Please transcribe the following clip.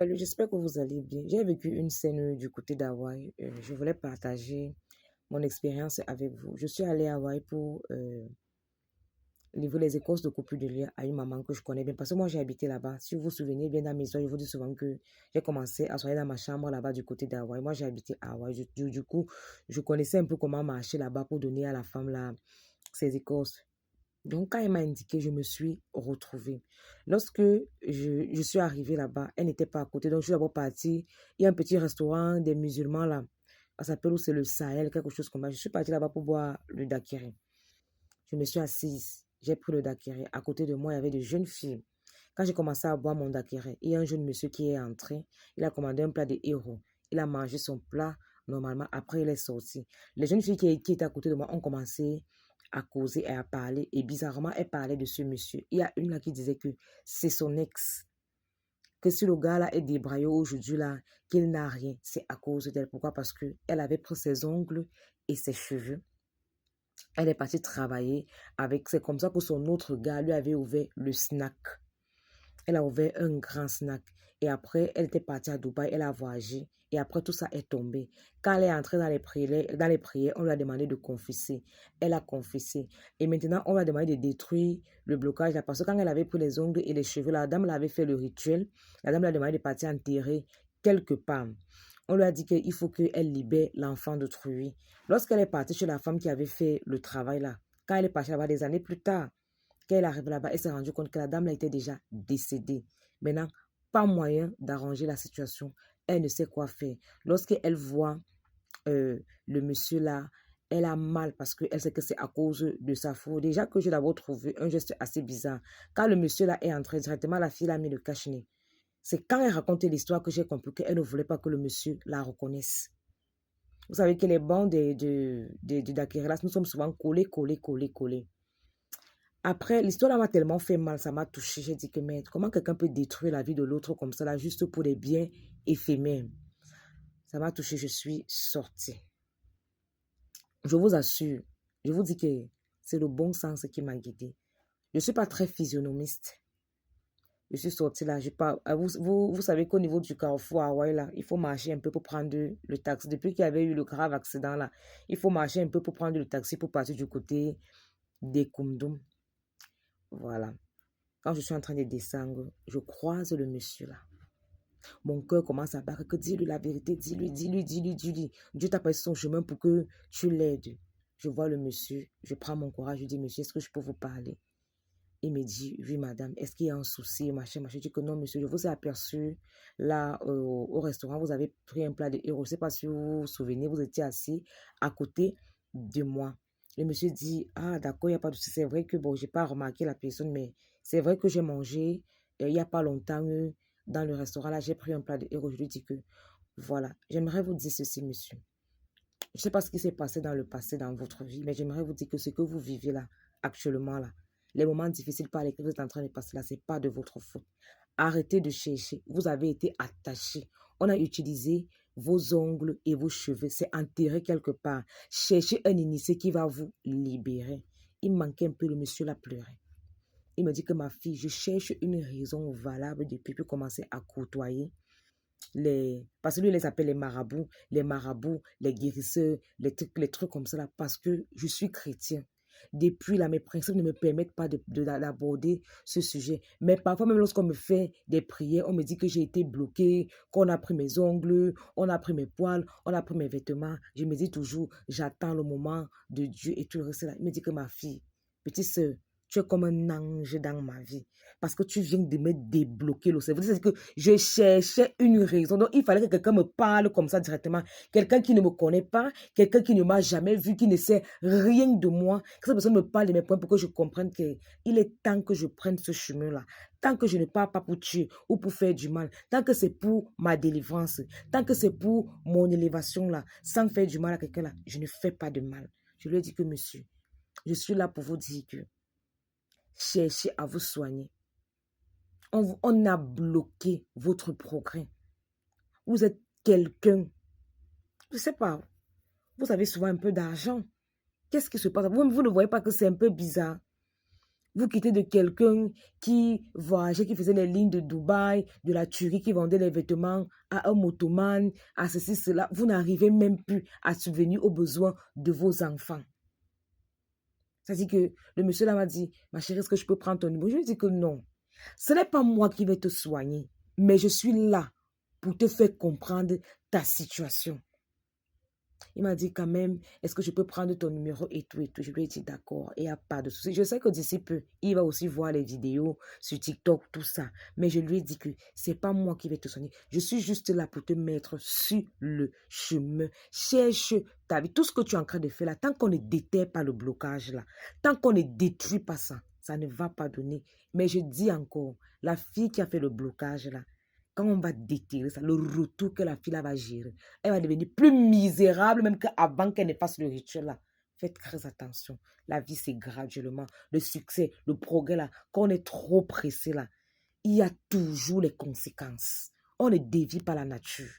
Salut, j'espère que vous allez bien. J'ai vécu une scène du côté d'Hawaï. Je voulais partager mon expérience avec vous. Je suis allée à Hawaï pour livrer les écorces de coupure de lait à une maman que je connais bien. Parce que moi, j'ai habité là-bas. Si vous vous souvenez bien dans mes histoires, je vous dis souvent que j'ai commencé à soigner dans ma chambre là-bas du côté d'Hawaï. Moi, j'ai habité à Hawaï. Du coup, je connaissais un peu comment marcher là-bas pour donner à la femme là, ses écorces. Donc, quand elle m'a indiqué, je me suis retrouvée. Lorsque je suis arrivée là-bas, elle n'était pas à côté. Donc, je suis d'abord partie. Il y a un petit restaurant des musulmans là. Ça s'appelle où c'est le Sahel, quelque chose comme ça. Je suis partie là-bas pour boire le daiquiri. Je me suis assise. J'ai pris le daiquiri. À côté de moi, il y avait des jeunes filles. Quand j'ai commencé à boire mon daiquiri, il y a un jeune monsieur qui est entré. Il a commandé un plat de héros. Il a mangé son plat normalement. Après, il est sorti. Les jeunes filles qui étaient à côté de moi ont commencé à causer et à parler. Et bizarrement, elles parlaient de ce monsieur. Il y a une là qui disait que c'est son ex. Que si le gars là est débraillé aujourd'hui là, qu'il n'a rien, c'est à cause d'elle. Pourquoi? Parce que elle avait pris ses ongles et ses cheveux. Elle est partie travailler avec. C'est comme ça que son autre gars lui avait ouvert le snack. Elle a ouvert un grand snack. Et après, elle était partie à Dubaï, elle a voyagé. Et après, tout ça est tombé. Quand elle est entrée dans les prières, on lui a demandé de confesser. Elle a confessé. Et maintenant, on lui a demandé de détruire le blocage là. Parce que quand elle avait pris les ongles et les cheveux, la dame l'avait fait le rituel. La dame lui a demandé de partir enterrer quelque part. On lui a dit qu'il faut qu'elle libère l'enfant d'autrui. Lorsqu'elle est partie chez la femme qui avait fait le travail là, quand elle est partie là-bas des années plus tard, quand elle arrive là-bas, elle s'est rendue compte que la dame là était déjà décédée. Maintenant, pas moyen d'arranger la situation. Elle ne sait quoi faire. Lorsqu'elle voit le monsieur là, elle a mal parce qu'elle sait que c'est à cause de sa faute. Déjà que j'ai d'abord trouvé un geste assez bizarre. Quand le monsieur là est entré directement, la fille a mis le cache-nez. C'est quand elle racontait l'histoire que j'ai compris qu'elle ne voulait pas que le monsieur la reconnaisse. Vous savez que les bancs d'Akirelas, nous sommes souvent collés, collés, collés, collés. Après, l'histoire m'a tellement fait mal, ça m'a touché. J'ai dit que, mais comment quelqu'un peut détruire la vie de l'autre comme ça, là, juste pour des biens éphémères? Ça m'a touché, je suis sortie. Je vous assure, je vous dis que c'est le bon sens qui m'a guidée. Je ne suis pas très physionomiste. Je suis sortie là, je pas, vous savez qu'au niveau du carrefour à Hawaï, là, il faut marcher un peu pour prendre le taxi. Depuis qu'il y avait eu le grave accident là, il faut marcher un peu pour prendre le taxi pour partir du côté des Koumdoum. Voilà. Quand je suis en train de descendre, je croise le monsieur là. Mon cœur commence à battre. Que dis-lui la vérité, dis-lui, dis-lui, dis-lui, dis-lui. Dieu t'a passé son chemin pour que tu l'aides. Je vois le monsieur, je prends mon courage, je dis, monsieur, est-ce que je peux vous parler? Il me dit, oui, madame, est-ce qu'il y a un souci, machin, machin. Je dis que non, monsieur, je vous ai aperçu là au restaurant, vous avez pris un plat de héros. Je ne sais pas si vous vous souvenez, vous étiez assis à côté de moi. Le monsieur dit, ah, d'accord, il n'y a pas de souci. C'est vrai que, bon, je n'ai pas remarqué la personne, mais c'est vrai que j'ai mangé il n'y a pas longtemps dans le restaurant. Là, j'ai pris un plat de héros. Je lui dis que, voilà, j'aimerais vous dire ceci, monsieur. Je ne sais pas ce qui s'est passé dans le passé, dans votre vie, mais j'aimerais vous dire que ce que vous vivez là, actuellement là, les moments difficiles par lesquels vous êtes en train de passer là, ce n'est pas de votre faute. Arrêtez de chercher. Vous avez été attaché. On a utilisé vos ongles et vos cheveux. C'est enterré quelque part. Cherchez un initié qui va vous libérer. Il manquait un peu, le monsieur l'a pleuré. Il me dit que ma fille, je cherche une raison valable depuis pour commencer à côtoyer parce que lui, il les appelle les marabouts, les guérisseurs, les trucs comme ça là, parce que je suis chrétien. Depuis là, mes principes ne me permettent pas d'aborder ce sujet. Mais parfois, même lorsqu'on me fait des prières, on me dit que j'ai été bloquée, qu'on a pris mes ongles, on a pris mes poils, on a pris mes vêtements. Je me dis toujours, j'attends le moment de Dieu et tout le reste là. Il me dit que ma fille, petite sœur, tu es comme un ange dans ma vie. Parce que tu viens de me débloquer le cerveau. C'est que je cherchais une raison. Donc, il fallait que quelqu'un me parle comme ça directement. Quelqu'un qui ne me connaît pas, quelqu'un qui ne m'a jamais vu, qui ne sait rien de moi. Que cette personne me parle de mes points pour que je comprenne qu'il est temps que je prenne ce chemin-là. Tant que je ne pars pas pour tuer ou pour faire du mal, tant que c'est pour ma délivrance, tant que c'est pour mon élévation là, sans faire du mal à quelqu'un là, je ne fais pas de mal. Je lui ai dit que monsieur, je suis là pour vous dire que cherchez à vous soigner. On a bloqué votre progrès. Vous êtes quelqu'un, je ne sais pas, vous avez souvent un peu d'argent. Qu'est-ce qui se passe? Vous ne voyez pas que c'est un peu bizarre? Vous quittez de quelqu'un qui voyageait, qui faisait les lignes de Dubaï, de la Turquie, qui vendait les vêtements à un motoman, à ceci, cela. Vous n'arrivez même plus à subvenir aux besoins de vos enfants. Ça dit que le monsieur là m'a dit, ma chérie, est-ce que je peux prendre ton numéro? Je lui ai dit que non. Ce n'est pas moi qui vais te soigner, mais je suis là pour te faire comprendre ta situation. Il m'a dit quand même, est-ce que je peux prendre ton numéro et tout et tout. Je lui ai dit d'accord, il n'y a pas de souci. Je sais que d'ici peu, il va aussi voir les vidéos sur TikTok, tout ça. Mais je lui ai dit que c'est pas moi qui vais te soigner. Je suis juste là pour te mettre sur le chemin. Cherche ta vie. Tout ce que tu es en train de faire là, tant qu'on ne déterre pas le blocage là, tant qu'on ne détruit pas ça, ça ne va pas donner. Mais je dis encore, la fille qui a fait le blocage là, quand on va déterrer ça, le retour que la fille là va gérer, elle va devenir plus misérable même qu'avant qu'elle ne fasse le rituel là. Faites très attention. La vie, c'est graduellement. Le succès, le progrès là, quand on est trop pressé là, il y a toujours les conséquences. On ne dévie pas la nature.